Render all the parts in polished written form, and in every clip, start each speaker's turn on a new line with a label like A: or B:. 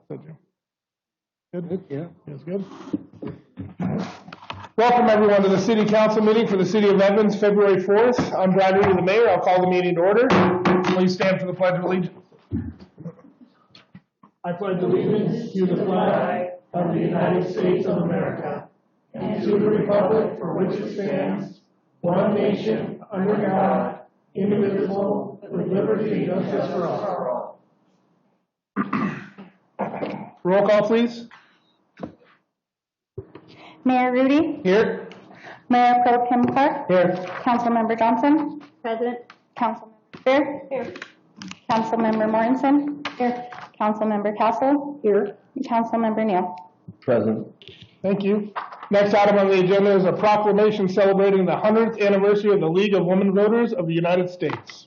A: Good?
B: Yeah.
A: That's good. Welcome everyone to the City Council meeting for the City of Edmonds, February 4th. I'm Brian Reedy, the mayor. I'll call the meeting to order. Please stand for the Pledge of Allegiance. I pledge allegiance to the flag of the United States of America and to the republic for which it stands, one nation, under God, indivisible, with liberty and justice for all. Roll call, please.
C: Mayor Rudy.
A: Here.
C: Mayor Pro Tem Clark.
A: Here.
C: Councilmember Johnson.
D: Present.
C: Councilmember Spear.
D: Here.
C: Councilmember Mortensen.
D: Here.
C: Councilmember Castle.
D: Here.
C: And Councilmember Neal.
B: Present.
A: Thank you. Next item on the agenda is a proclamation celebrating the 100th anniversary of the League of Women Voters of the United States.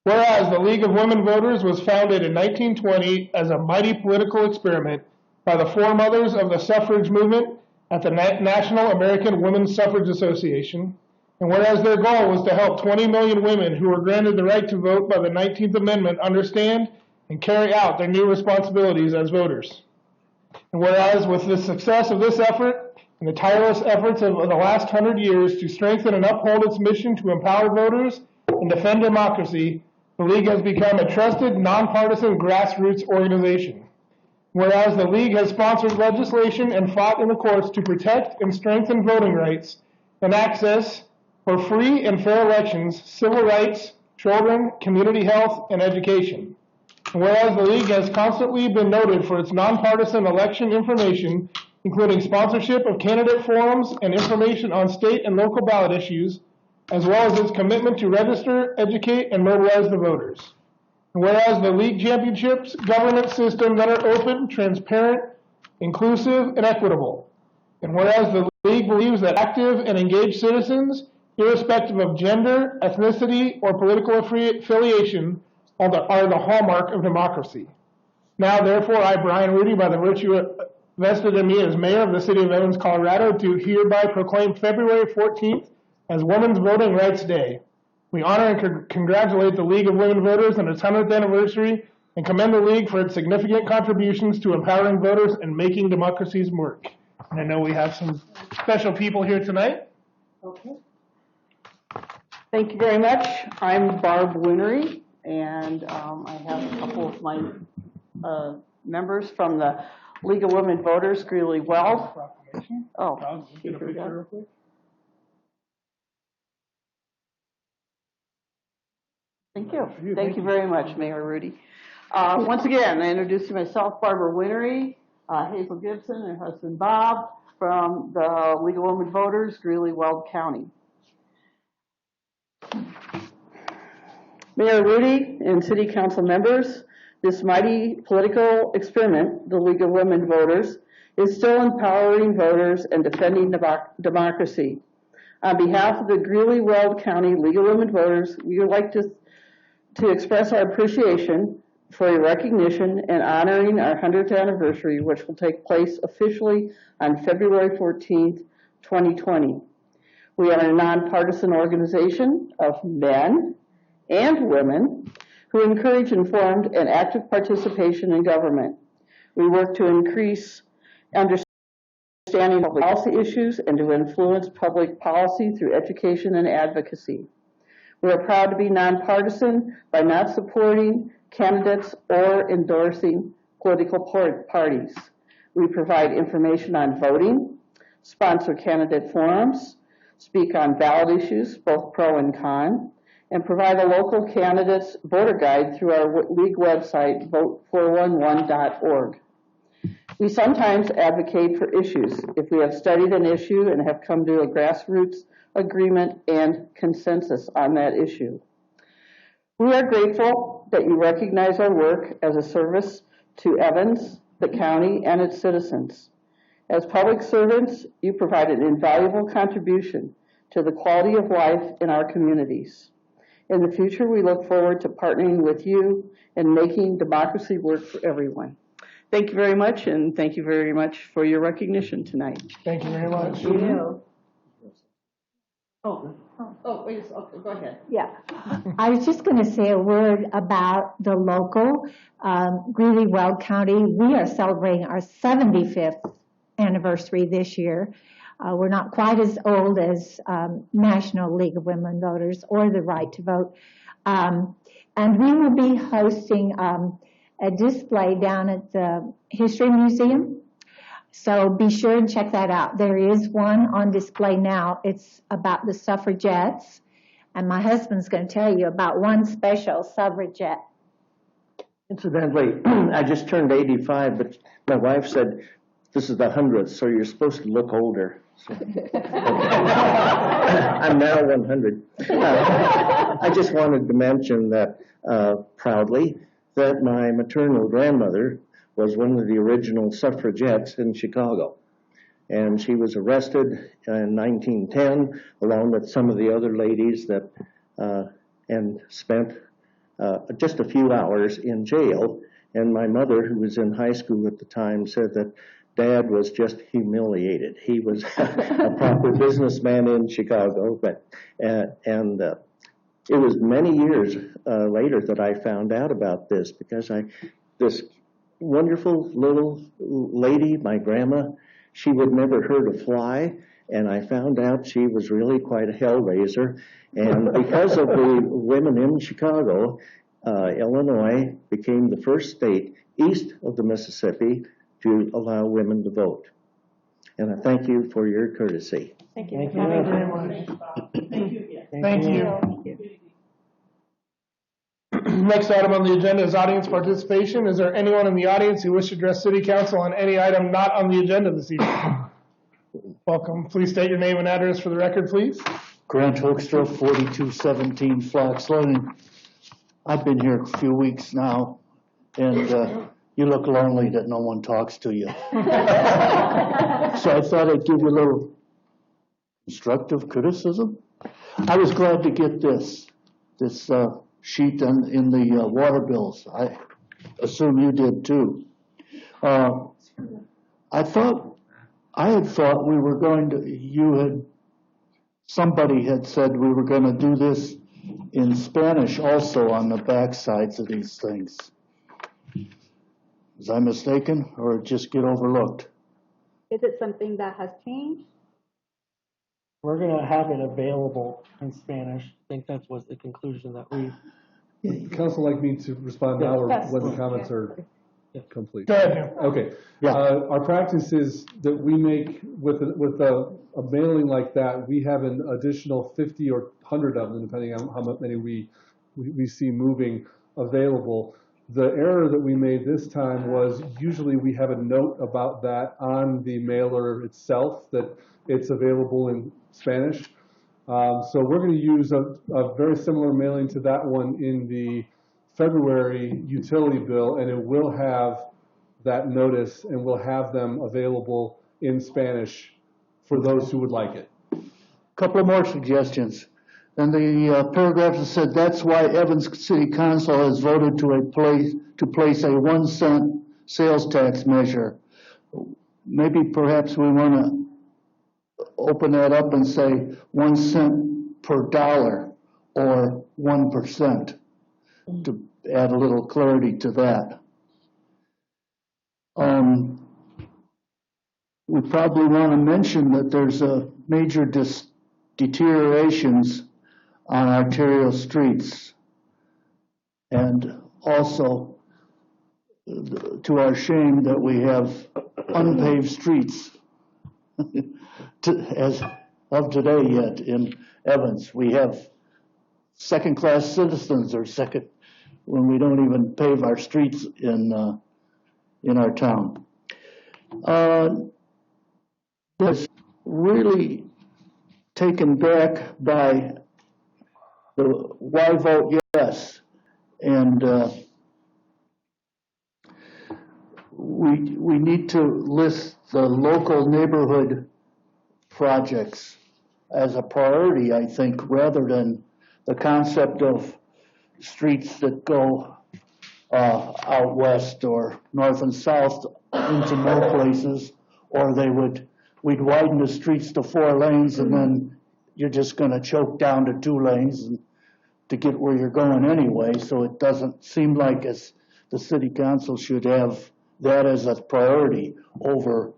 A: Whereas the League of Women Voters was founded in 1920 as a mighty political experiment by the foremothers of the suffrage movement at the National American Women's Suffrage Association, and whereas their goal was to help 20 million women who were granted the right to vote by the 19th Amendment understand and carry out their new responsibilities as voters. And whereas with the success of this effort and the tireless efforts of the last 100 years to strengthen and uphold its mission to empower voters and defend democracy, the League has become a trusted, nonpartisan grassroots organization. Whereas the League has sponsored legislation and fought in the courts to protect and strengthen voting rights and access for free and fair elections, civil rights, children, community health, and education. And whereas the League has constantly been noted for its nonpartisan election information, including sponsorship of candidate forums and information on state and local ballot issues, as well as its commitment to register, educate, and mobilize the voters. And whereas the League championships governance system that are open, transparent, inclusive, and equitable. And whereas the League believes that active and engaged citizens, irrespective of gender, ethnicity, or political affiliation, are the hallmark of democracy. Now, therefore, I, Brian Rudy, by the virtue vested in me as mayor of the City of Edmonds, Colorado, do hereby proclaim February 14th as Women's Voting Rights Day. We honor and congratulate the League of Women Voters on its 100th anniversary and commend the League for its significant contributions to empowering voters and making democracies work. And I know we have some special people here tonight.
D: Okay. Thank you very much. I'm Barb Winery, and I have a couple of my members from the League of Women Voters, Greeley Weld. Oh,
A: Get a picture real quick.
D: thank you. Thank you very much, Mayor Rudy. Once again, I introduce myself, Barbara Winery, Hazel Gibson, and her husband Bob from the League of Women Voters, Greeley Weld County. Mayor Rudy and City Council members, this mighty political experiment, the League of Women Voters, is still empowering voters and defending democracy. On behalf of the Greeley Weld County League of Women Voters, we would like to express our appreciation for your recognition and honoring our 100th anniversary, which will take place officially on February 14th, 2020. We are a nonpartisan organization of men and women who encourage informed and active participation in government. We work to increase understanding of policy issues and to influence public policy through education and advocacy. We are proud to be nonpartisan by not supporting candidates or endorsing political parties. We provide information on voting, sponsor candidate forums, speak on ballot issues, both pro and con, and provide a local candidates voter guide through our league website, vote411.org. We sometimes advocate for issues if we have studied an issue and have come to a grassroots agreement and consensus on that issue. We are grateful that you recognize our work as a service to Evans, the county, and its citizens. As public servants, you provide an invaluable contribution to the quality of life in our communities. In the future, we look forward to partnering with you and making democracy work for everyone. Thank you very much, and thank you very much for your recognition tonight.
A: Thank you very much.
D: Yeah. Oh. Oh, wait, okay, go ahead.
B: Yeah, I was just going to say a word about the local, Greeley-Weld County. We are celebrating our 75th anniversary this year. We're not quite as old as National League of Women Voters or the Right to Vote. And we will be hosting a display down at the History Museum. So be sure and check that out. There is one on display now. It's about the suffragettes. And my husband's going to tell you about one special suffragette.
E: Incidentally, I just turned 85, but my wife said, this is the 100th, so you're supposed to look older. So, I'm now 100. I just wanted to mention that proudly that my maternal grandmother was one of the original suffragettes in Chicago. And she was arrested in 1910 along with some of the other ladies that and spent just a few hours in jail. And my mother, who was in high school at the time, said that Dad was just humiliated. He was a proper businessman in Chicago, but it was many years later that I found out about this because this wonderful little lady, my grandma, she would never hurt a fly, and I found out she was really quite a hellraiser. And because of the women in Chicago, Illinois became the first state east of the Mississippi to allow women to vote. And I thank you for your courtesy.
C: Thank you.
A: Thank you very much. Thank you. Next item on the agenda is audience participation. Is there anyone in the audience who wishes to address City Council on any item not on the agenda this evening? Welcome. Please state your name and address for the record, please.
F: Grant Hoekstra, 4217 Flax Lane. I've been here a few weeks now, and you look lonely that no one talks to you. So I thought I'd give you a little constructive criticism. I was glad to get this sheet in the water bills. I assume you did too. I had thought we were going to, somebody had said we were going to do this in Spanish also on the back sides of these things. Was I mistaken or just get overlooked?
C: Is it something that has changed?
G: We're going to have it available in Spanish. I think that was the conclusion that we.
H: Would the council like me to respond now or
C: Yes.
H: when the comments are complete?
A: Go ahead, Jim.
H: Okay.
F: Yeah.
H: Our practice is that we make, with a mailing like that, we have an additional 50 or 100 of them, depending on how many we see moving available. The error that we made this time was usually we have a note about that on the mailer itself, that it's available in Spanish. So we're going to use a very similar mailing to that one in the February utility bill, and it will have that notice, and we'll have them available in Spanish for those who would like it.
F: Couple of more suggestions. And the paragraph that said, that's why Evans City Council has voted to place a 1 cent sales tax measure. Maybe perhaps we want to open that up and say 1 cent per dollar or 1% to add a little clarity to that. We probably want to mention that there's a major deteriorations on arterial streets, and also to our shame that we have unpaved streets as of today yet in Evans. We have second-class citizens when we don't even pave our streets in our town. That's really taken back by the why vote yes, and we need to list the local neighborhood projects as a priority, I think, rather than the concept of streets that go out west or north and south into more places, or we'd widen the streets to 4 lanes and then you're just gonna choke down to 2 lanes to get where you're going anyway, so it doesn't seem like the city council should have that as a priority over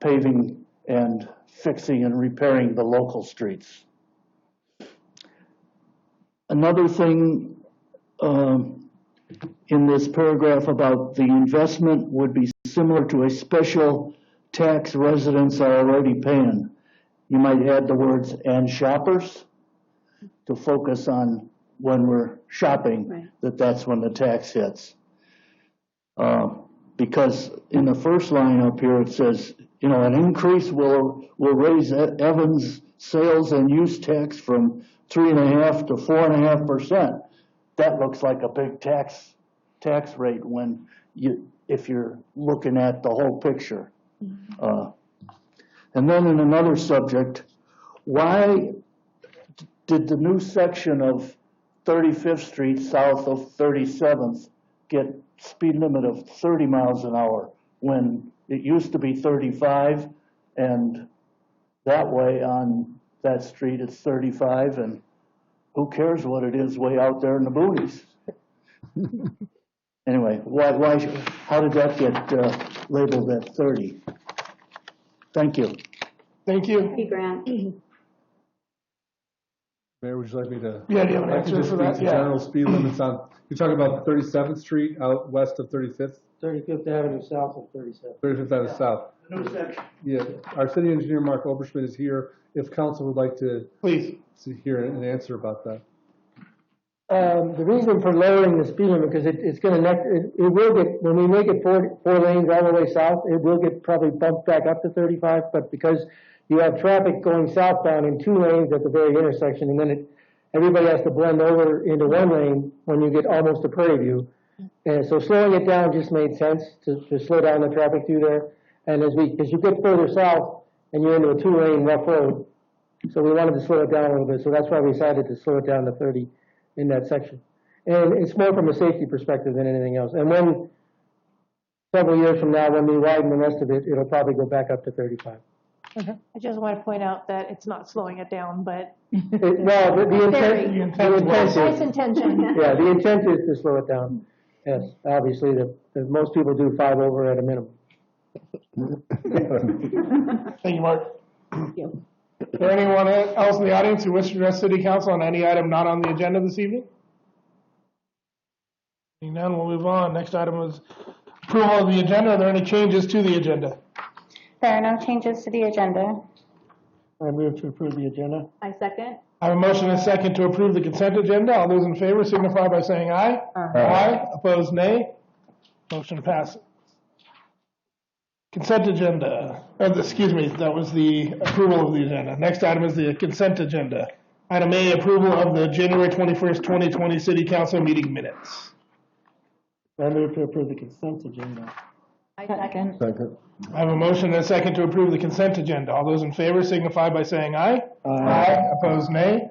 F: paving and fixing and repairing the local streets. Another thing in this paragraph about the investment would be similar to a special tax residents are already paying. You might add the words "and shoppers" to focus on when we're shopping,
D: Right.
F: that's when the tax hits. Because in the first line up here, it says, an increase will raise Evans sales and use tax from 3.5% to 4.5%. That looks like a big tax rate if you're looking at the whole picture. And then in another subject, why did the new section of 35th Street south of 37th get speed limit of 30 miles an hour when it used to be 35, and that way on that street it's 35, and who cares what it is way out there in the boonies? Anyway, how did that get labeled at 30? Thank you.
A: Thank you.
C: Thank you, Grant.
H: Mayor, would you like me to?
A: Yeah, do you have an
H: I can
A: answer
H: just
A: for
H: read
A: that?
H: the
A: Yeah.
H: general speed limits on, you're talking about 37th Street out west of 35th?
G: 35th Avenue south of 37th.
H: 35th Avenue South.
F: New section.
H: Yeah, our city engineer, Mark Oberschmidt, is here. If council would like to
A: Please.
H: hear an answer about that.
G: The reason for lowering the speed limit, because it's going to, it will get, when we make it four lanes all the way south, it will get probably bumped back up to 35, but because you have traffic going southbound in 2 lanes at the very intersection, and then everybody has to blend over into 1 lane when you get almost to Prairie View. And so slowing it down just made sense to slow down the traffic through there. And as you get further south and you're into a 2-lane rough road, so we wanted to slow it down a little bit. So that's why we decided to slow it down to 30 in that section. And it's more from a safety perspective than anything else. And when, several years from now, when we widen the rest of it, it'll probably go back up to 35.
I: I just want to point out that it's not slowing it down, but
G: Well, the intent
I: nice
G: is,
I: intention.
G: yeah, the intent is to slow it down. Yes, obviously, most people do 5 over at a minimum.
A: Thank you, Mark. Is there anyone else in the audience who wishes to address City Council on any item not on the agenda this evening? Seeing none, we'll move on. Next item is approval of the agenda. Are there any changes to the agenda?
J: There are no changes to the agenda.
G: I move to approve the agenda.
C: I second.
A: I have a motion and a second to approve the consent agenda. All those in favor signify by saying aye. Aye. Opposed, nay. Motion passes. Consent agenda. Excuse me, that was the approval of the agenda. Next item is the consent agenda. Item A, approval of the January 21st, 2020 City Council meeting minutes.
G: I move to approve the consent agenda.
C: I second.
H: Second.
A: I have a motion and a second to approve the consent agenda. All those in favor signify by saying aye. Aye. Opposed, nay.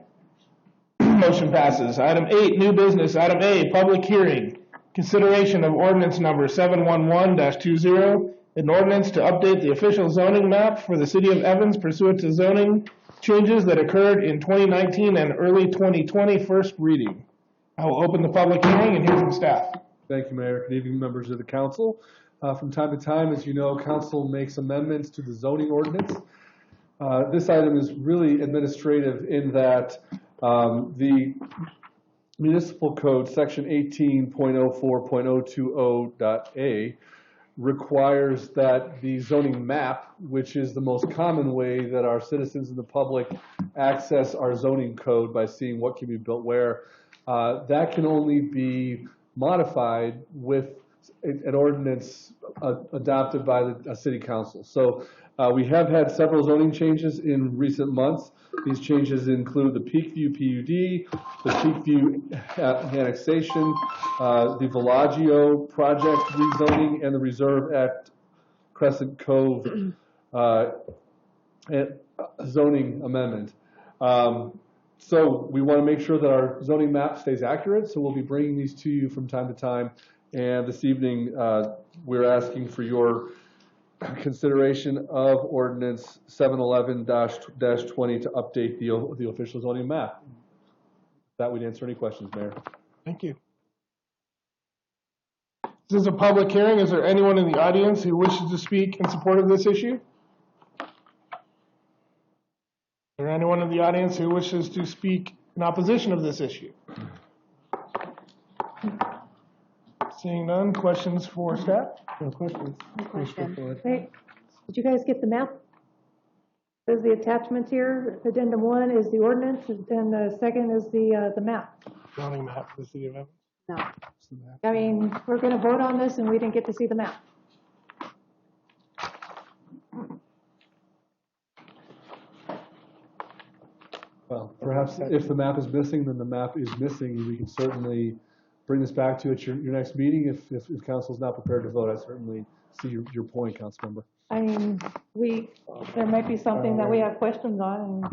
A: Motion passes. Item 8, new business. Item A, public hearing. Consideration of ordinance number 711-20, an ordinance to update the official zoning map for the city of Evans pursuant to zoning changes that occurred in 2019 and early 2020, first reading. I will open the public hearing and hear from staff.
H: Thank you, Mayor. Good evening, members of the council. From time to time, as you know, council makes amendments to the zoning ordinance. This item is really administrative in that the municipal code, section 18.04.020.a, requires that the zoning map, which is the most common way that our citizens and the public access our zoning code by seeing what can be built where, that can only be modified with an ordinance adopted by the city council. So we have had several zoning changes in recent months. These changes include the Peakview PUD, the Peakview annexation, the Villaggio project rezoning, and the Reserve at Crescent Cove zoning amendment. So we want to make sure that our zoning map stays accurate, so we'll be bringing these to you from time to time. And this evening, we're asking for your consideration of ordinance 711-20 to update the official zoning map. That would answer any questions, Mayor.
A: Thank you. This is a public hearing. Is there anyone in the audience who wishes to speak in support of this issue? Is there anyone in the audience who wishes to speak in opposition of this issue? Seeing none, questions for staff?
G: No questions.
C: No question.
I: Hey, did you guys get the map? There's the attachments here. Addendum 1 is the ordinance, and the second is the map.
A: Zoning map for the city of Evans.
C: No.
I: I mean, we're going to vote on this, and we didn't get to see the map.
H: Well, perhaps if the map is missing, then the map is missing, and we can certainly bring this back to you at your next meeting. If council's not prepared to vote, I certainly see your point, Councilmember.
I: I mean, there might be something that we have questions on, and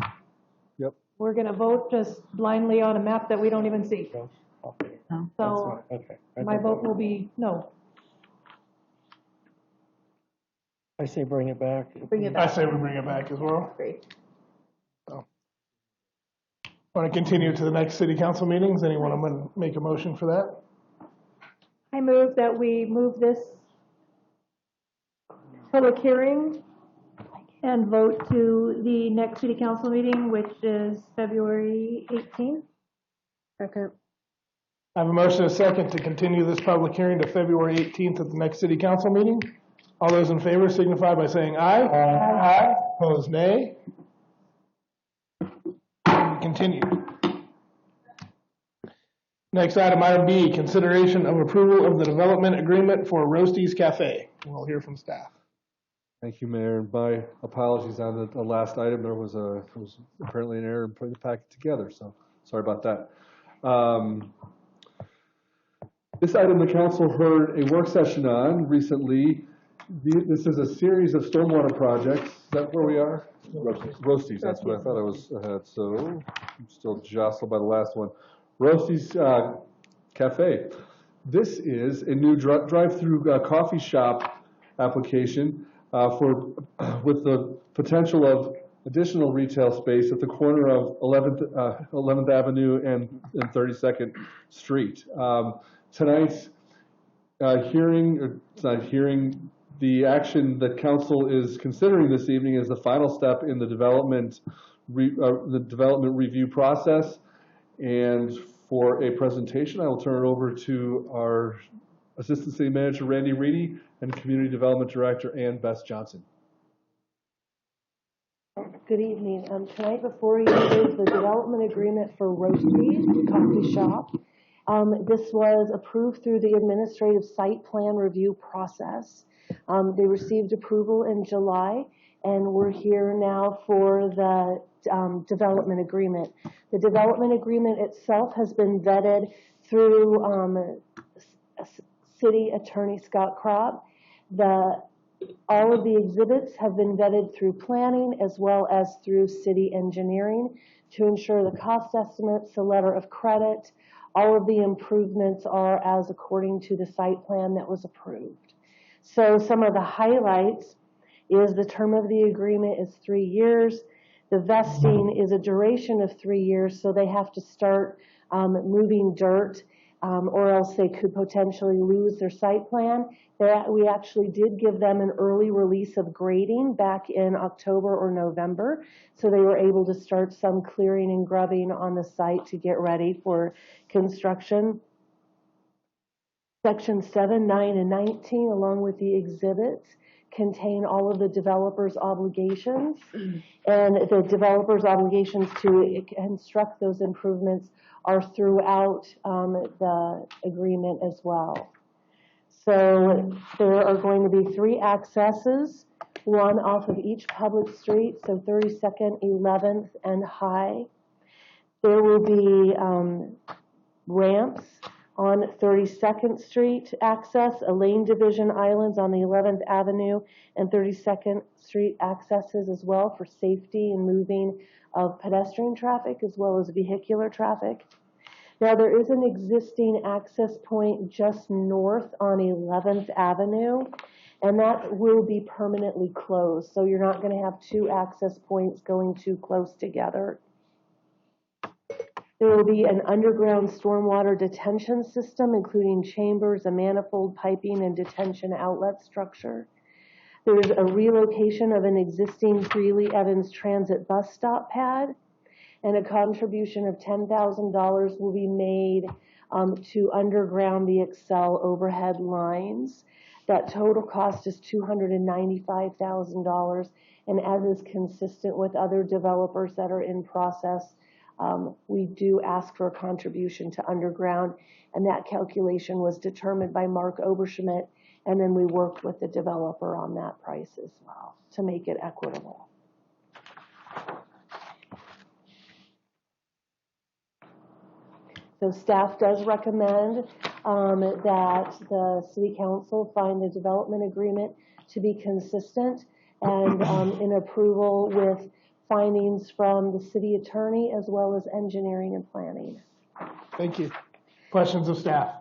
H: Yep.
I: we're going to vote just blindly on a map that we don't even see. So
G: Okay.
I: my vote will be no.
G: I say bring it back.
C: Bring it
A: I
C: back.
A: say we bring it back as well.
C: Great.
A: Want to continue to the next city council meetings? Anyone want to make a motion for that?
I: I move that we move this public hearing and vote to the next city council meeting, which is February 18th.
C: Second.
A: I have a motion and a second to continue this public hearing to February 18th at the next city council meeting. All those in favor signify by saying aye. Aye. Opposed, nay. Continue. Next item, item B, consideration of approval of the development agreement for Roasties Cafe. We'll hear from staff.
H: Thank you, Mayor. And my apologies on the last item. There was apparently an error in putting the packet together, so sorry about that. This item the council heard a work session on recently. This is a series of stormwater projects. Is that where we are? Roasties, that's what I thought I was ahead. So I'm still jostled by the last one. Roasties Cafe. This is a new drive-through coffee shop application with the potential of additional retail space at the corner of 11th Avenue and 32nd Street. Tonight's hearing, the action that council is considering this evening is the final step in the development review process. And for a presentation, I will turn it over to our Assistant City Manager, Randy Reedy, and Community Development Director, Ann Bess Johnson.
K: Good evening. Tonight before you is the development agreement for Roasties, the coffee shop. This was approved through the administrative site plan review process. They received approval in July, and we're here now for the development agreement. The development agreement itself has been vetted through City Attorney Scott Kropp. All of the exhibits have been vetted through planning as well as through city engineering to ensure the cost estimates, the letter of credit, all of the improvements are as according to the site plan that was approved. So some of the highlights is the term of the agreement is 3 years. The vesting is a duration of 3 years, so they have to start moving dirt or else they could potentially lose their site plan. We actually did give them an early release of grading back in October or November, so they were able to start some clearing and grubbing on the site to get ready for construction. Section 7, 9, and 19, along with the exhibits, contain all of the developer's obligations, and the developer's obligations to construct those improvements are throughout the agreement as well. So there are going to be 3 accesses, one off of each public street, so 32nd, 11th, and High. There will be ramps on 32nd Street access, a lane division islands on the 11th Avenue and 32nd Street accesses as well for safety and moving of pedestrian traffic as well as vehicular traffic. Now there is an existing access point just north on 11th Avenue, And that will be permanently closed, so you're not going to have two access points going too close together. There will be an underground stormwater detention system, including chambers, a manifold piping, and detention outlet structure. There's a relocation of an existing Greeley Evans Transit bus stop pad, and a contribution of $10,000 will be made to underground the Excel overhead lines. That total cost is $295,000, and as is consistent with other developers that are in process, we do ask for a contribution to underground, and that calculation was determined by Mark Oberschmidt, and then we worked with the developer on that price as well to make it equitable. So staff does recommend that the City Council find the development agreement to be consistent and in approval with findings from the city attorney as well as engineering and planning.
A: Thank you. Questions of staff?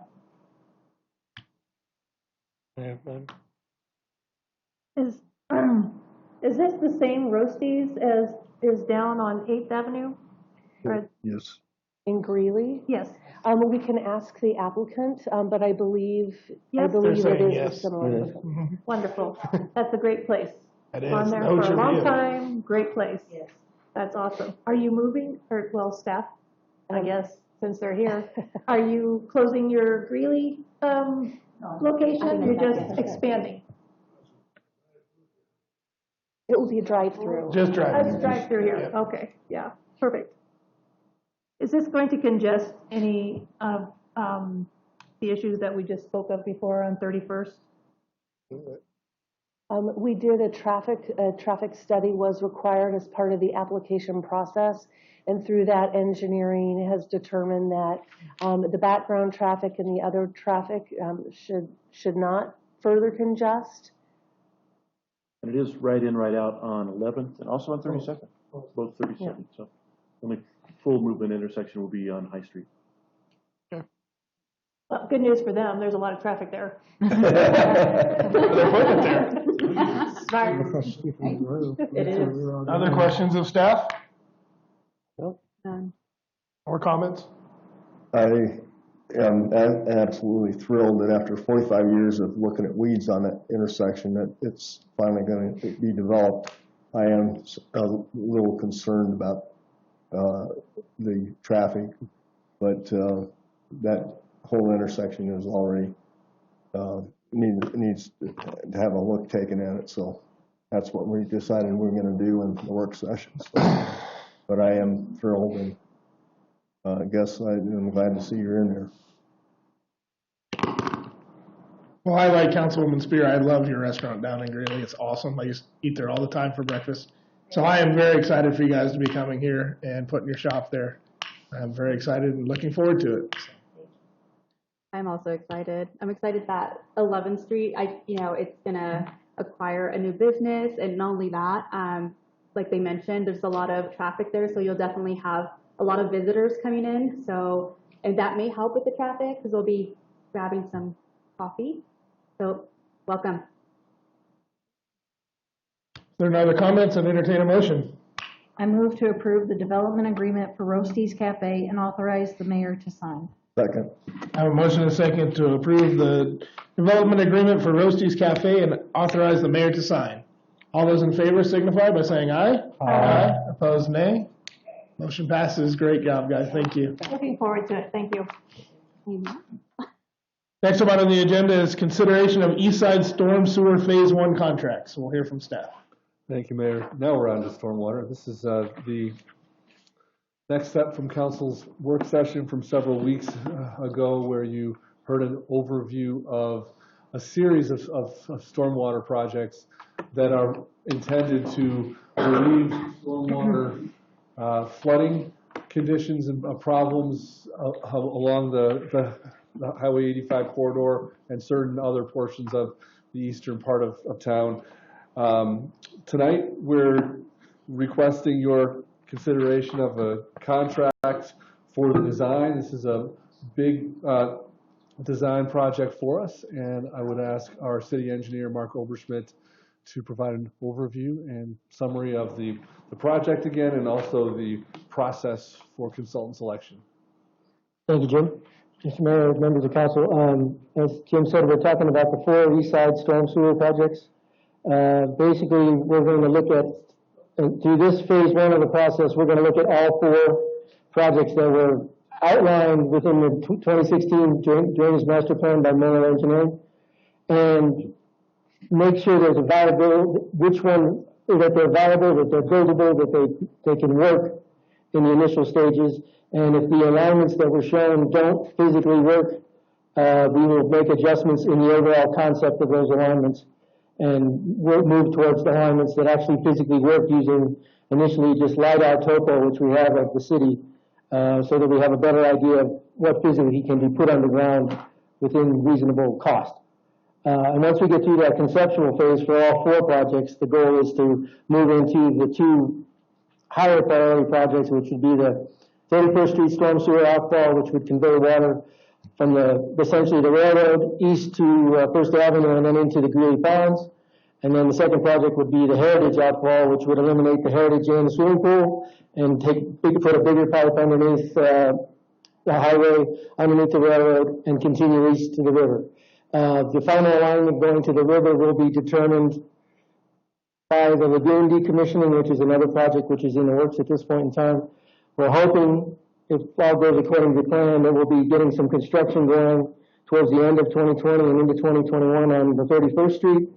I: Is this the same Roasties as is down on 8th Avenue? Or,
F: Yes.
K: In Greeley?
I: yes.
K: We can ask the applicant, but I believe
I: Yes.
A: They're
K: it
A: saying
K: is
A: yes.
K: a similar.
A: Mhm.
I: Wonderful. That's a great place.
A: It is.
I: On there
A: No
I: for a long
A: trivia.
I: time, great place. Yes. That's awesome. Are you moving, or, well, staff, I guess, since they're here, are you closing your Greeley location? You're just expanding?
K: It will be a drive-through.
A: Just drive.
I: Let's drive through here. Okay, yeah, perfect. Is this going to congest any of the issues that we just spoke of before on 31st?
K: We did a traffic study was required as part of the application process, and through that, engineering has determined that the background traffic and the other traffic should not further congest.
L: And it is right in, right out on 11th and also on 32nd, both 32nd.
K: Yeah.
L: So only full movement intersection will be on High Street.
I: Well, good news for them, there's a lot of traffic there.
A: They're putting it there.
I: Smart. It is.
A: Other questions of staff
C: None.
A: or comments?
M: I am absolutely thrilled that after 45 years of looking at weeds on that intersection, that it's finally going to be developed. I am a little concerned about the traffic, but that whole intersection is already needs to have a look taken at it. So that's what we decided we're going to do in the work session. So, but I am thrilled, and I guess I'm glad to see you're in there.
A: Well, I like Councilwoman Spear. I love your restaurant down in Greeley. It's awesome. I used to eat there all the time for breakfast. So I am very excited for you guys to be coming here and putting your shop there. I'm very excited and looking forward to it.
C: I'm also excited. I'm excited that 11th Street, it's gonna acquire a new business, and not only that, like they mentioned, there's a lot of traffic there, so you'll definitely have a lot of visitors coming in. So, and that may help with the traffic because they'll be grabbing some coffee. So, welcome.
A: If there are no other comments, I'd entertain a motion.
N: I move to approve the development agreement for Roasties Cafe and authorize the mayor to sign.
M: Second.
A: I have a motion and a second to approve the development agreement for Roasties Cafe and authorize the mayor to sign. All those in favor signify by saying aye. Aye. Opposed, nay. Motion passes. Great job, guys. Thank you.
I: Looking forward to it. Thank you.
A: Next up on the agenda is consideration of East Side Storm Sewer Phase 1 contracts. We'll hear from staff.
H: Thank you, Mayor. Now we're on to stormwater. This is the next step from Council's work session from several weeks ago, where you heard an overview of a series of stormwater projects that are intended to relieve stormwater flooding conditions and problems along the Highway 85 corridor and certain other portions of the eastern part of town. Tonight, we're requesting your consideration of a contract for the design. This is a big design project for us, and I would ask our city engineer, Mark Oberschmidt, to provide an overview and summary of the project again, and also the process for consultant selection.
G: Thank you, Jim. Mr. Mayor, members of council, as Jim said, we're talking about the 4 East Side storm sewer projects. Basically, we're going to look at, through this phase 1 of the process, we're going to look at all 4 projects that were outlined within the 2016 Drainage Master Plan by Miller Engineering, and make sure there's a viable, which one, that they're viable, that they're buildable, that they can work in the initial stages. And if the alignments that were shown don't physically work, we will make adjustments in the overall concept of those alignments, and we'll move towards the alignments that actually physically work using initially just LiDAR topo, which we have of the city, so that we have a better idea of what physically can be put underground within reasonable cost. And once we get through that conceptual phase for all 4 projects, the goal is to move into the 2 higher priority projects, which would be the 31st Street storm sewer outfall, which would convey water from essentially the railroad east to First Avenue and then into the Greeley Ponds. And then the second project would be the Heritage outfall, which would eliminate the Heritage and the swimming pool and put a bigger pipe underneath the highway, underneath the railroad, and continue east to the river. The final alignment going to the river will be determined by the lagoon decommissioning, which is another project which is in the works at this point in time. We're hoping, if all goes according to plan, that we'll be getting some construction going towards the end of 2020 and into 2021 on the 31st Street.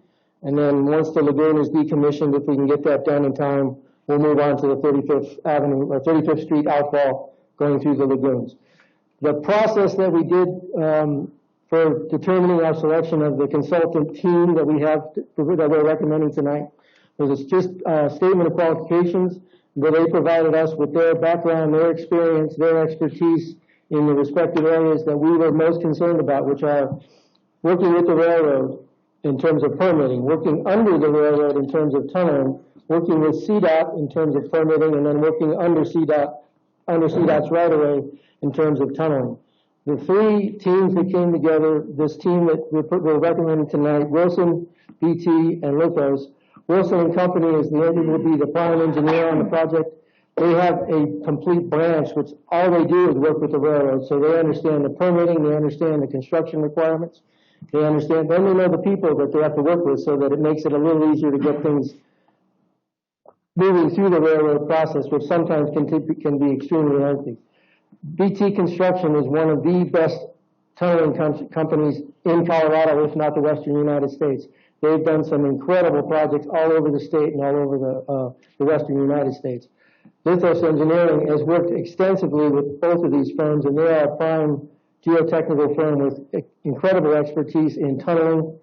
G: And then once the lagoon is decommissioned, if we can get that done in time, we'll move on to the 35th Avenue or 35th Street outfall going through the lagoons. The process that we did for determining our selection of the consultant team that we have, that we're recommending tonight, was just a statement of qualifications where they provided us with their background, their experience, their expertise in the respective areas that we were most concerned about, which are working with the railroad in terms of permitting, working under the railroad in terms of tunneling, working with CDOT in terms of permitting, and then working under CDOT's right-of-way in terms of tunneling. The 3 teams that came together, this team that we're recommending tonight, Wilson, BT, and Lithos. Wilson and Company will be the prime engineer on the project. They have a complete branch, which all they do is work with the railroad. So they understand the permitting, they understand the construction requirements, they understand, then they know the people that they have to work with, so that it makes it a little easier to get things moving through the railroad process, which sometimes can be extremely lengthy. BT Construction is one of the best tunneling companies in Colorado, if not the Western United States. They've done some incredible projects all over the state and all over the Western United States. Lithos Engineering has worked extensively with both of these firms, and they are a prime geotechnical firm with incredible expertise in tunneling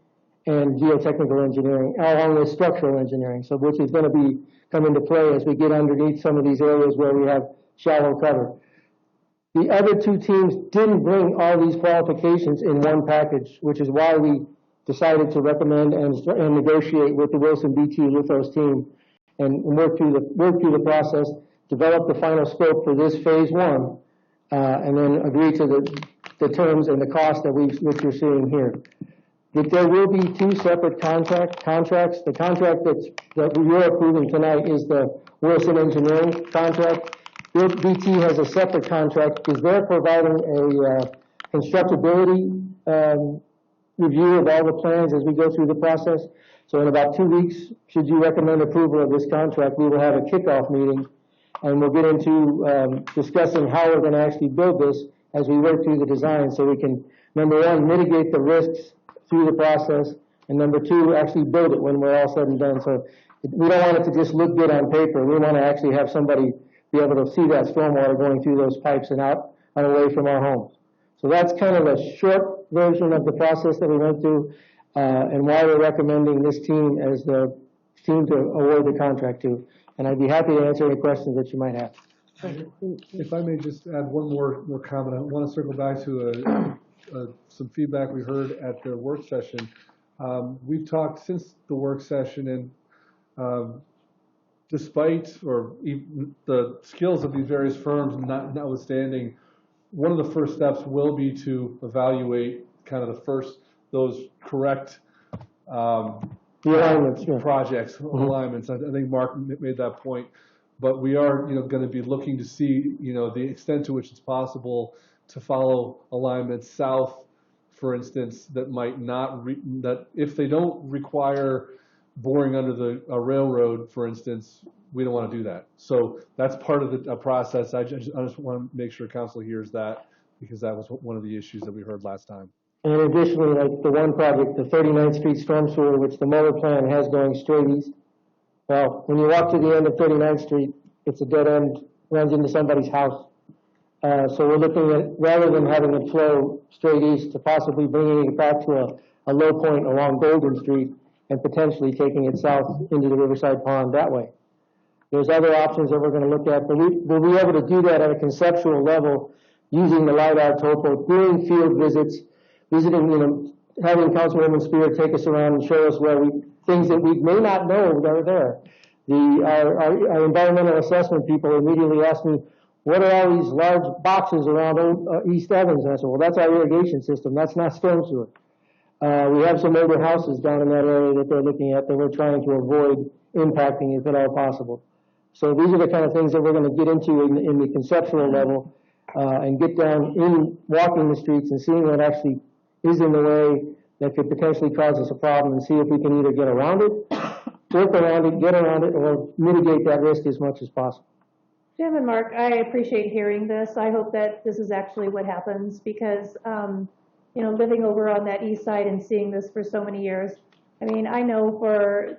G: and geotechnical engineering, along with structural engineering, so which is going to come into play as we get underneath some of these areas where we have shallow cover. The other 2 teams didn't bring all these qualifications in one package, which is why we decided to recommend and negotiate with the Wilson BT Lithos team and work through the process, develop the final scope for this phase 1, and then agree to the terms and the cost which you're seeing here. There will be 2 separate contracts. The contract that you're approving tonight is the Wilson Engineering contract. BT has a separate contract because they're providing a constructability review of all the plans as we go through the process. So in about 2 weeks, should you recommend approval of this contract, we will have a kickoff meeting, and we'll get into discussing how we're going to actually build this as we work through the design, so we can, number 1, mitigate the risks through the process, and number 2, actually build it when we're all said and done. So we don't want it to just look good on paper. We want to actually have somebody be able to see that stormwater going through those pipes and out and away from our homes. So that's kind of a short version of the process that we went through, and why we're recommending this team as the team to award the contract to. And I'd be happy to answer any questions that you might have.
H: If I may just add one more comment, I want to circle back to some feedback we heard at the work session. We've talked since the work session, and despite or even the skills of these various firms notwithstanding, one of the first steps will be to evaluate kind of the first, those correct
G: The alignments, yeah.
H: projects, alignments. I think Mark made that point. But we are, going to be looking to see, the extent to which it's possible to follow alignments south, for instance, that might not, that if they don't require boring under a railroad, for instance, we don't want to do that. So that's part of the process. I just want to make sure council hears that, because that was one of the issues that we heard last time.
G: And additionally, like the one project, the 39th Street Storm Sewer, which the Muller plan has going straight east. Well, when you walk to the end of 39th Street, it's a dead end, runs into somebody's house. So we're looking at, rather than having it flow straight east, to possibly bringing it back to a low point along Golden Street and potentially taking it south into the Riverside Pond that way. There's other options that we're going to look at, but we'll be able to do that at a conceptual level using the LiDAR topo, doing field visits, visiting, having Councilwoman Spear take us around and show us things that we may not know that are there. Our environmental assessment people immediately asked me, what are all these large boxes around East Evans? And I said, well, that's our irrigation system. That's not storm sewer. We have some older houses down in that area that they're looking at that we're trying to avoid impacting if at all possible. So these are the kind of things that we're going to get into in the conceptual level and get down in walking the streets and seeing what actually is in the way that could potentially cause us a problem, and see if we can either get around it, work around it, get around it, or mitigate that risk as much as possible.
I: Jim and Mark, I appreciate hearing this. I hope that this is actually what happens, because, living over on that east side and seeing this for so many years, I mean, I know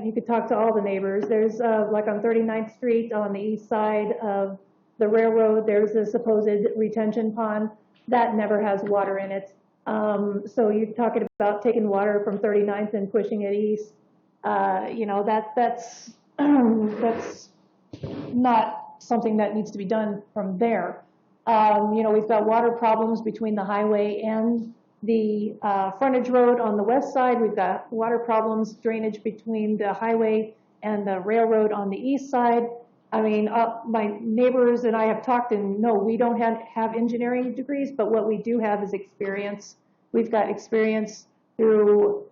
I: you could talk to all the neighbors. There's, like on 39th Street on the east side of the railroad, there's a supposed retention pond that never has water in it. So you're talking about taking water from 39th and pushing it east. That's not something that needs to be done from there. We've got water problems between the highway and the frontage road on the west side. We've got water problems, drainage between the highway and the railroad on the east side. I mean, my neighbors and I have talked, and no, we don't have engineering degrees, but what we do have is experience. We've got experience through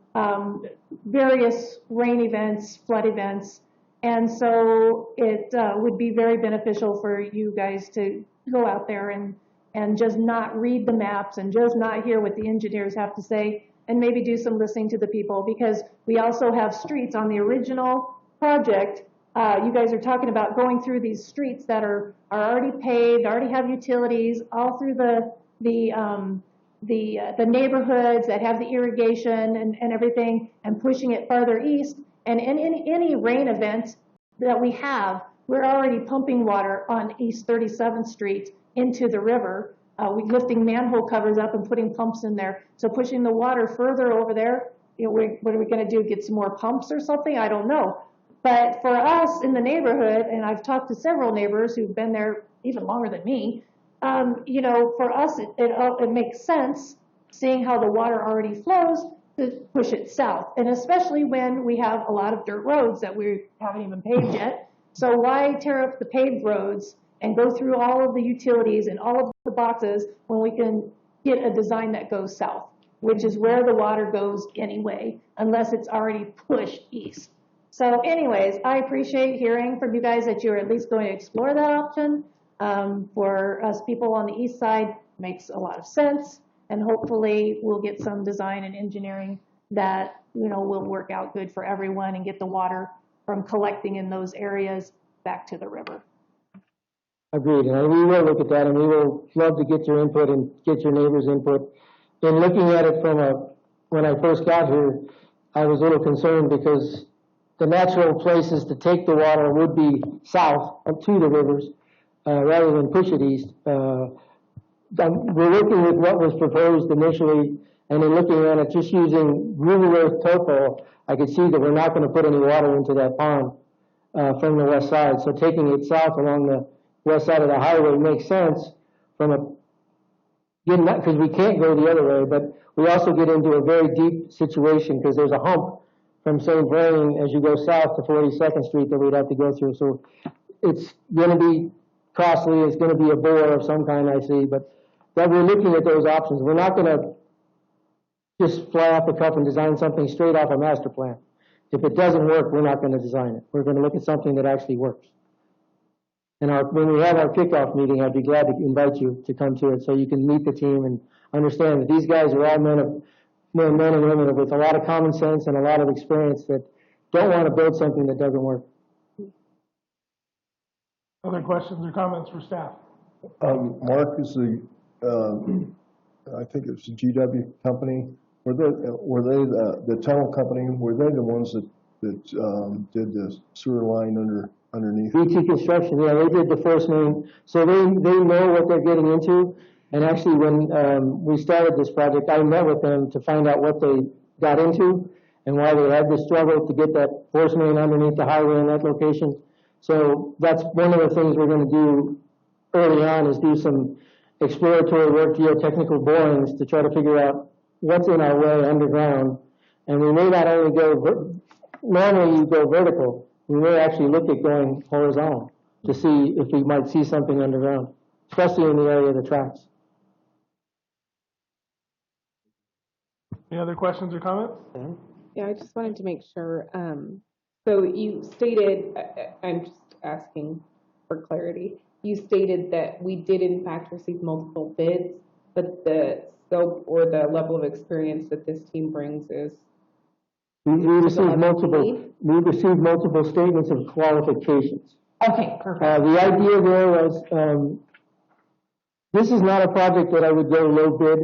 I: various rain events, flood events, and so it would be very beneficial for you guys to go out there and just not read the maps and just not hear what the engineers have to say, and maybe do some listening to the people, because we also have streets on the original project. You guys are talking about going through these streets that are already paved, already have utilities, all through the neighborhoods that have the irrigation and everything, and pushing it farther east. And in any rain event that we have, we're already pumping water on East 37th Street into the river. We're lifting manhole covers up and putting pumps in there. So pushing the water further over there, what are we going to do? Get some more pumps or something? I don't know. But for us in the neighborhood, and I've talked to several neighbors who've been there even longer than me, for us it makes sense, seeing how the water already flows, to push it south. And especially when we have a lot of dirt roads that we haven't even paved yet. So why tear up the paved roads and go through all of the utilities and all of the boxes when we can get a design that goes south, which is where the water goes anyway, unless it's already pushed east. So anyways, I appreciate hearing from you guys that you're at least going to explore that option. For us people on the east side, makes a lot of sense, and hopefully we'll get some design and engineering that will work out good for everyone and get the water from collecting in those areas back to the river.
G: Agreed, and we will look at that, and we will love to get your input and get your neighbors' input. In looking at it when I first got here, I was a little concerned because the natural places to take the water would be south up to the rivers, rather than push it east. We're working with what was proposed initially, and in looking at it, just using Google Earth topo, I could see that we're not going to put any water into that pond from the west side. So taking it south along the west side of the highway makes sense because we can't go the other way, but we also get into a very deep situation because there's a hump from St. Vrain as you go south to 42nd Street that we'd have to go through. So it's going to be costly. It's going to be a bore of some kind, I see, but that we're looking at those options. We're not going to just fly off the cuff and design something straight off a master plan. If it doesn't work, we're not going to design it. We're going to look at something that actually works. And when we have our kickoff meeting, I'd be glad to invite you to come to it so you can meet the team and understand that these guys are all men and women with a lot of common sense and a lot of experience that don't want to build something that doesn't work.
A: Other questions or comments for staff?
M: Mark is I think it's the GW company. Were they the tunnel company? Were they the ones that did the sewer line underneath?
G: BT Construction, yeah, they did the force main, so they know what they're getting into. And actually, when we started this project, I met with them to find out what they got into and why they had the struggle to get that force main underneath the highway in that location. So that's one of the things we're going to do early on, is do some exploratory work, geotechnical borings, to try to figure out what's in our way underground. And we may not only go, normally you go vertical, we may actually look at going horizontal to see if we might see something underground, especially in the area of the tracks.
A: Any other questions or comments?
O: Yeah, I just wanted to make sure. So you stated, I'm just asking for clarity, you stated that we did in fact receive multiple bids, but the scope or the level of experience that this team brings is?
G: We received multiple statements of qualifications.
O: Okay, perfect.
G: The idea there was, this is not a project that I would go low bid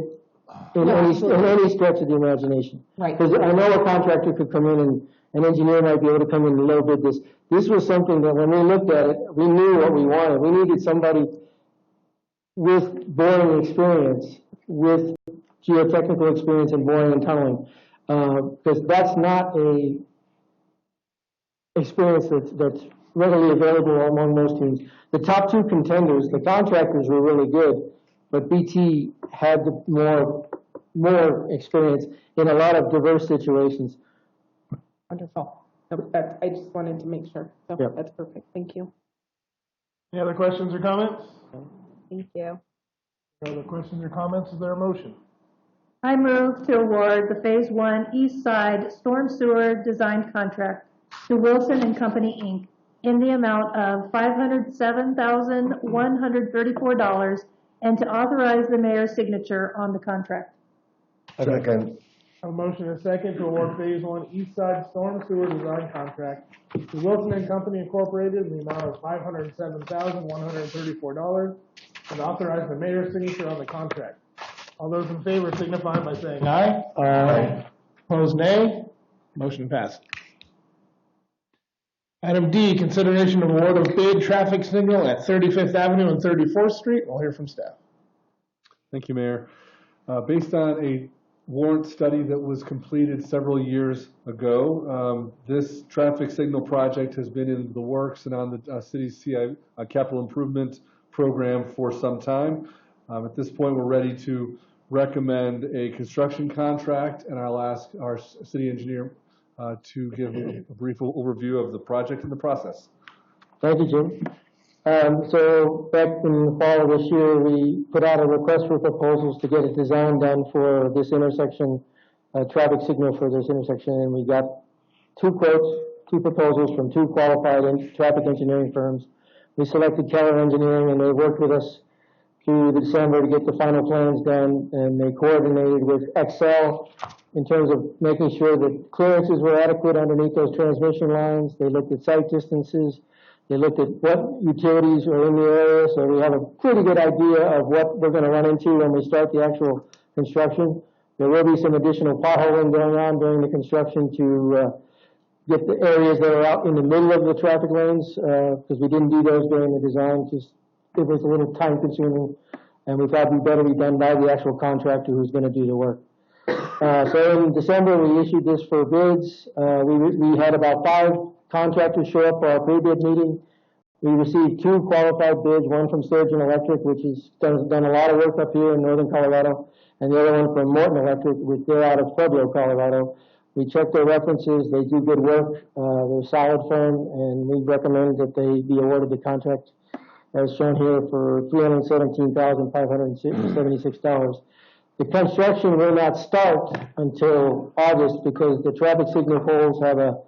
G: in any stretch of the imagination.
O: Right.
G: Because I know a contractor could come in and an engineer might be able to come in and low bid this. This was something that when we looked at it, we knew what we wanted. We needed somebody with boring experience, with geotechnical experience in boring and tunneling. Because that's not a experience that's readily available among most teams. The top two contenders, the contractors, were really good, but BT had more experience in a lot of diverse situations.
O: Wonderful. I just wanted to make sure. So
G: Yep.
O: That's perfect. Thank you.
A: Any other questions or comments?
O: Thank you.
A: Any other questions or comments? Is there a motion?
I: I move to award the Phase 1 East Side Storm Sewer Design Contract to Wilson and Company, Inc. in the amount of $507,134 and to authorize the mayor's signature on the contract.
M: Second.
A: A motion and a second to award Phase 1 East Side Storm Sewer Design Contract to Wilson and Company Incorporated in the amount of $507,134 and authorize the mayor's signature on the contract. All those in favor signify by saying aye. Aye. Opposed, nay. Motion passed. Item D, consideration of award of bid traffic signal at 35th Avenue and 34th Street. We'll hear from staff.
H: Thank you, Mayor. Based on a warrant study that was completed several years ago, this traffic signal project has been in the works and on the city's CI capital improvement program for some time. At this point, we're ready to recommend a construction contract, and I'll ask our city engineer to give a brief overview of the project and the process.
G: Thank you, Jim. So back in the fall of this year, we put out a request for proposals to get a design done for this intersection, traffic signal for this intersection, and we got two proposals from two qualified traffic engineering firms. We selected Keller Engineering, and they worked with us through December to get the final plans done, and they coordinated with Excel in terms of making sure that clearances were adequate underneath those transmission lines. They looked at site distances. They looked at what utilities are in the area, so we have a pretty good idea of what we're going to run into when we start the actual construction. There will be some additional potholing going on during the construction to get the areas that are out in the middle of the traffic lanes, because we didn't do those during the design, because it was a little time consuming, and we thought it'd be better be done by the actual contractor who's going to do the work. So in December, we issued this for bids. We had about 5 contractors show up for our pre-bid meeting. We received 2 qualified bids, one from Sturgeon Electric, which has done a lot of work up here in northern Colorado, and the other one from Morton Electric, which they're out of Pueblo, Colorado. We checked their references. They do good work. They're a solid firm, and we recommend that they be awarded the contract as shown here for $317,576. The construction will not start until August because the traffic signal poles have a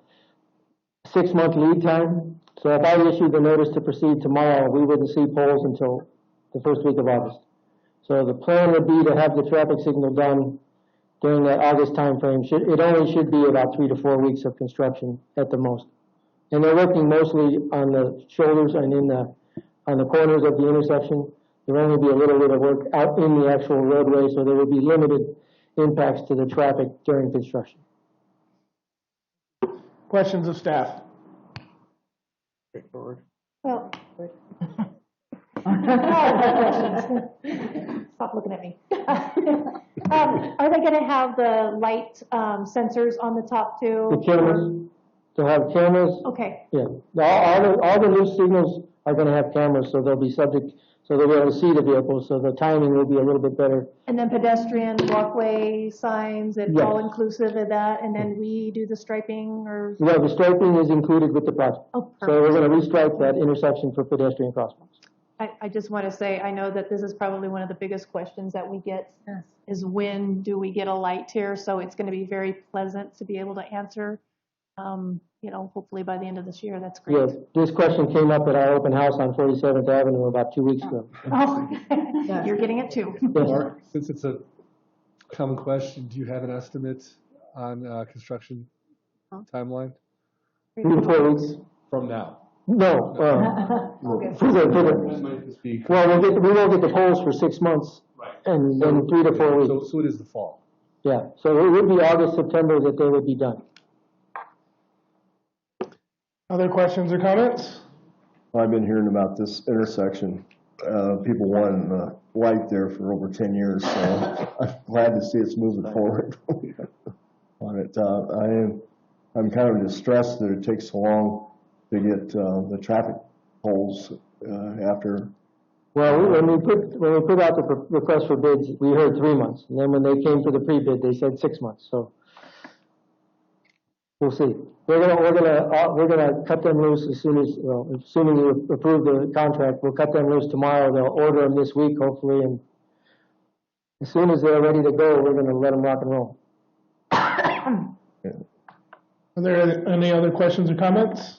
G: 6-month lead time. So if I issue the notice to proceed tomorrow, we wouldn't see poles until the first week of August. So the plan would be to have the traffic signal done during that August timeframe. It only should be about 3 to 4 weeks of construction at the most. And they're working mostly on the shoulders and on the corners of the intersection. There will only be a little bit of work out in the actual roadway, so there will be limited impacts to the traffic during construction.
A: Questions of staff?
L: Straightforward.
I: Well. Stop looking at me. Are they gonna have the light, sensors on the top too?
G: The cameras, they'll have cameras.
I: Okay.
G: Yeah, all the new signals are gonna have cameras, so they'll be subject, so they'll be able to see the vehicles, so the timing will be a little bit better.
I: And then pedestrian walkway signs, it's
G: Yes.
I: all inclusive of that, and then we do the striping or?
G: Yeah, the striping is included with the project.
I: Oh,
G: So we're gonna restripe that intersection for pedestrian crosswalks.
I: I just want to say, I know that this is probably one of the biggest questions that we get is when do we get a light here? So it's going to be very pleasant to be able to answer, hopefully by the end of this year. That's great.
G: Yes, this question came up at our open house on 47th Avenue about 2 weeks ago.
I: Oh, you're getting it too.
H: Mark, since it's a common question, do you have an estimate on construction timeline?
G: 3 to 4 weeks.
H: From now?
G: No, well, we will get the polls for 6 months, and then 3 to 4 weeks.
H: So it is the fall.
G: Yeah, so it would be August, September that they would be done.
A: Other questions or comments?
M: I've been hearing about this intersection. People wanting the light there for over 10 years, so I'm glad to see it's moving forward on it. I'm kind of distressed that it takes so long to get the traffic poles after.
G: Well, when we put out the request for bids, we heard 3 months, and then when they came for the pre-bid, they said 6 months. So we'll see. We're gonna cut them loose as soon as we approve the contract. We'll cut them loose tomorrow. They'll order them this week, hopefully, and as soon as they're ready to go, we're gonna let them rock and roll.
A: Are there any other questions or comments?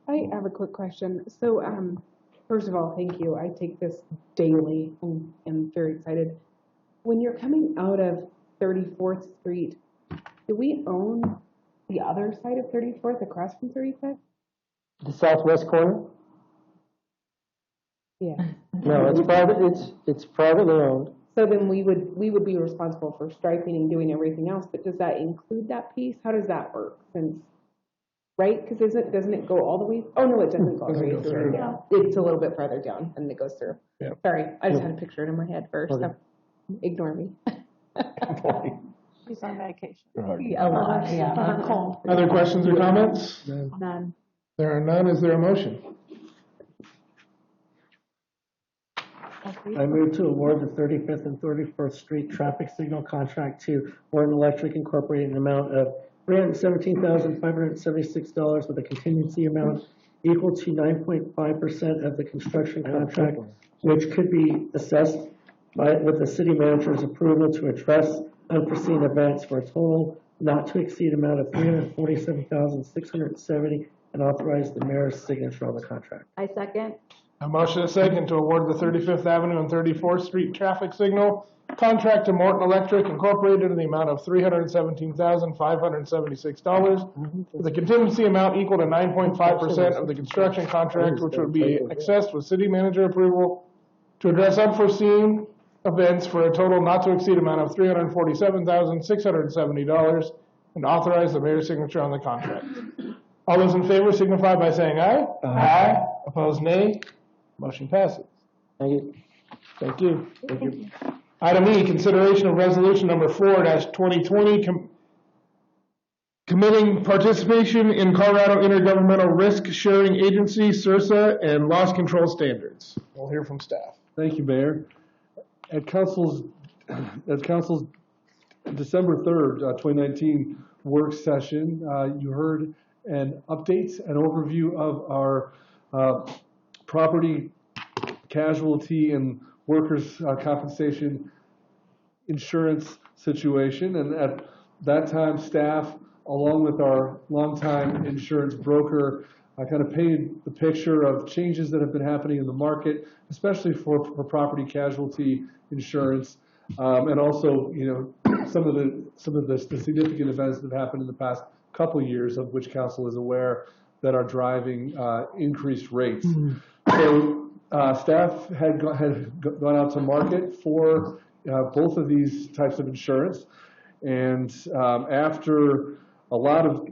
O: I have a quick question. So, first of all, thank you. I take this daily and am very excited. When you're coming out of 34th Street, do we own the other side of 34th across from 35th?
G: The southwest corner?
O: Yeah.
G: No, it's private. It's privately owned.
O: So then we would be responsible for striping and doing everything else, but does that include that piece? How does that work? Since, right? Because doesn't it go all the way? Oh no, it doesn't go all the way through. Yeah. It's a little bit farther down and it goes through.
A: Yeah.
O: Sorry, I just had a picture in my head first.
G: Okay.
O: So ignore me.
I: She's on medication.
O: A lot, yeah.
I: Her cold.
A: Other questions or comments?
O: None.
A: There are none. Is there a motion?
P: I move to award the 35th and 31st Street traffic signal contract to Morton Electric Incorporated in an amount of $317,576 with a contingency amount equal to 9.5% of the construction contract, which could be assessed with the city manager's approval to address unforeseen events for a total not to exceed amount of $347,670 and authorize the mayor's signature on the contract.
C: I second.
A: A motion and a second to award the 35th Avenue and 34th Street traffic signal contract to Morton Electric Incorporated in the amount of $317,576 with a contingency amount equal to 9.5% of the construction contract, which would be accessed with city manager approval to address unforeseen events for a total not to exceed amount of $347,670 and authorize the mayor's signature on the contract. All those in favor signify by saying aye. Aye. Opposed, nay. Motion passes.
G: Thank you.
A: Thank you. Thank you. Item E, consideration of resolution number 4-2020, committing participation in Colorado Intergovernmental Risk Sharing Agency, CIRSA, and loss control standards. We'll hear from staff.
H: Thank you, Mayor. At Council's December 3rd, 2019 work session, you heard an update, an overview of our property casualty and workers' compensation insurance situation. And at that time, staff, along with our longtime insurance broker, kind of painted the picture of changes that have been happening in the market, especially for property casualty insurance, and also, some of the significant events that have happened in the past couple of years, of which council is aware, that are driving increased rates. So staff had gone out to market for both of these types of insurance, and after a lot of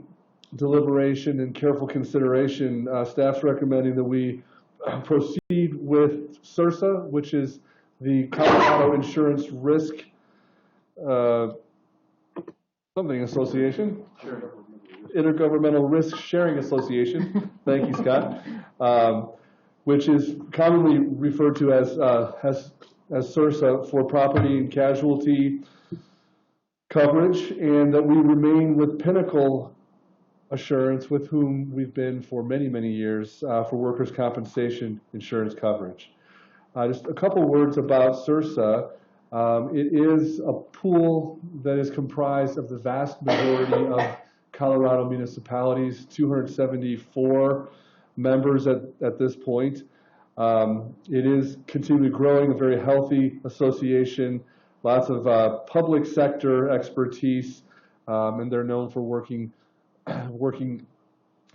H: deliberation and careful consideration, staff's recommending that we proceed with CIRSA, which is the Colorado Insurance Risk something association, Intergovernmental Risk Sharing Association. Thank you, Scott. Which is commonly referred to as CIRSA for property and casualty coverage, and that we remain with Pinnacle Assurance, with whom we've been for many, many years, for workers' compensation insurance coverage. Just a couple words about CIRSA. It is a pool that is comprised of the vast majority of Colorado municipalities, 274 members at this point. It is continually growing, a very healthy association, lots of public sector expertise, and they're known for working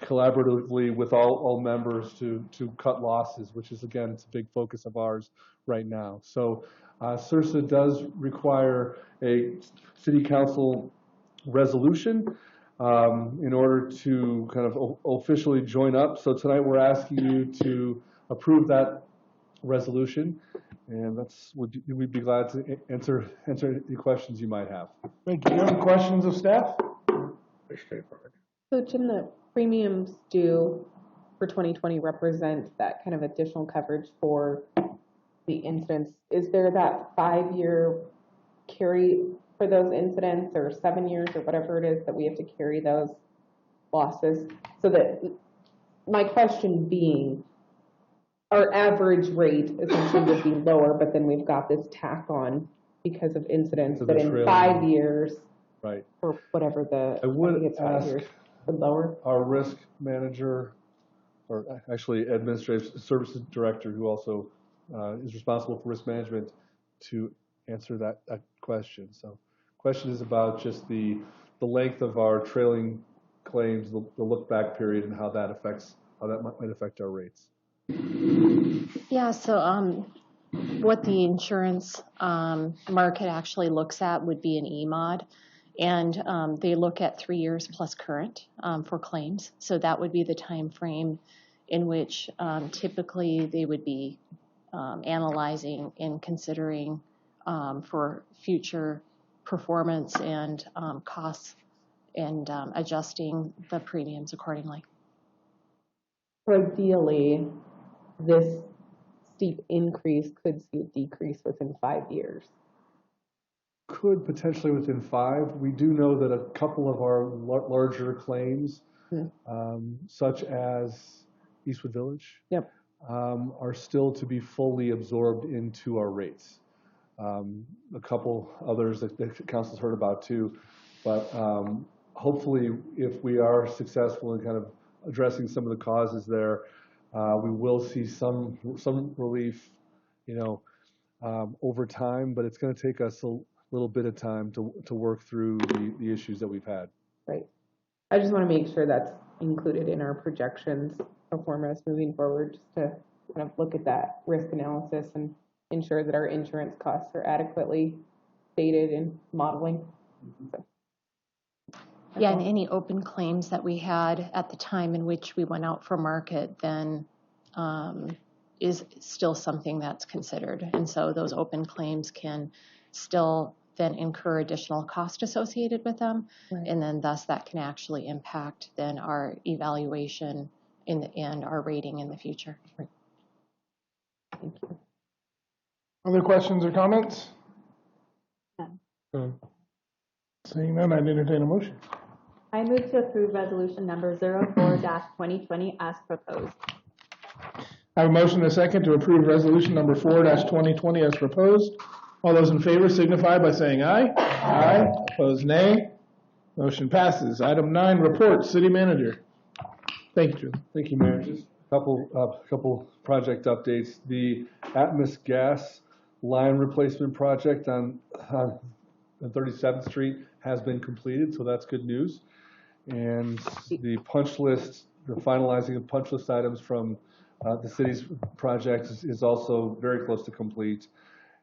H: collaboratively with all members to cut losses, which is, again, it's a big focus of ours right now. So CIRSA does require a city council resolution in order to kind of officially join up. So tonight we're asking you to approve that resolution, and we'd be glad to answer any questions you might have.
A: Thank you. Any questions of staff?
O: So Jim, the premiums due for 2020 represent that kind of additional coverage for the incidents. Is there that 5-year carry for those incidents, or 7 years, or whatever it is, that we have to carry those losses? So that my question being, our average rate essentially would be lower, but then we've got this tack on because of incidents, but in 5 years,
H: right,
O: or whatever
H: I would
O: think it's 5
H: ask
O: years, the lower.
H: Our risk manager, or actually administrative services director, who also is responsible for risk management, to answer that question. So question is about just the length of our trailing claims, the look back period, and how that might affect our rates.
Q: Yeah, so what the insurance market actually looks at would be an EMOD, and they look at 3 years plus current for claims. So that would be the time frame in which typically they would be analyzing and considering for future performance and costs, and adjusting the premiums accordingly.
O: Ideally, this steep increase could see a decrease within 5 years.
H: Could potentially within 5. We do know that a couple of our larger claims, such as Eastwood Village, are still to be fully absorbed into our rates. A couple others that the council's heard about too, but hopefully, if we are successful in kind of addressing some of the causes there, we will see some relief, over time. But it's going to take us a little bit of time to work through the issues that we've had.
O: Right. I just want to make sure that's included in our projections performance moving forward, just to kind of look at that risk analysis and ensure that our insurance costs are adequately stated in modeling. So.
Q: Yeah, and any open claims that we had at the time in which we went out for market then is still something that's considered. And so those open claims can still then incur additional cost associated with them. Right. And then thus that can actually impact then our evaluation and our rating in the future. Right.
O: Thank you.
A: Other questions or comments? Seeing none, I'd entertain a motion.
C: I move to approve resolution number 04-2020 as proposed.
A: I have a motion and a second to approve resolution number 4-2020 as proposed. All those in favor signify by saying aye. Aye. Opposed, nay. Motion passes. Item 9, report, city manager. Thank you, Jim.
H: Thank you, Mayor. Just a couple project updates. The Atmos gas line replacement project on 37th Street has been completed, so that's good news. And the punch list, the finalizing of punch list items from the city's project is also very close to complete.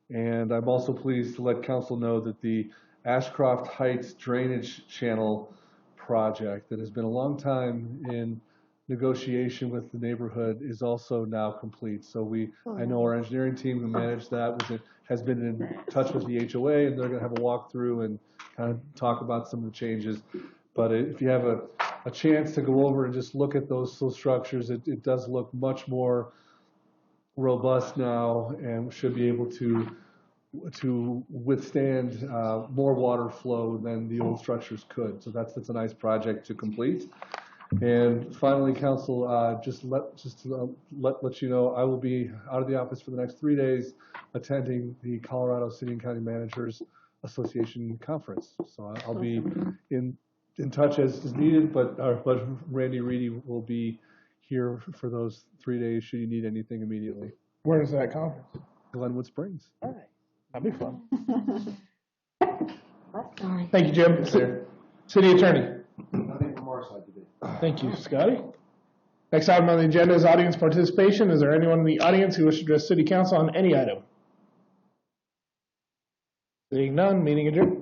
H: And I'm also pleased to let council know that the Ashcroft Heights drainage channel project that has been a long time in negotiation with the neighborhood is also now complete. So I know our engineering team who managed that has been in touch with the HOA, and they're going to have a walkthrough and kind of talk about some of the changes. But if you have a chance to go over and just look at those structures, it does look much more robust now and should be able to withstand more water flow than the old structures could. So that's a nice project to complete. And finally, council, just to let you know, I will be out of the office for the next 3 days attending the Colorado City and County Managers Association conference. So I'll be in touch as needed, but Randy Reedy will be here for those 3 days should you need anything immediately.
A: Where is that conference?
H: Glenwood Springs.
A: All right. That'd be fun. Thank you, Jim. City Attorney.
L: Nothing from our side today.
A: Thank you, Scotty. Next item on the agenda is audience participation. Is there anyone in the audience who wishes to address City Council on any item? Seeing none, meeting adjourned.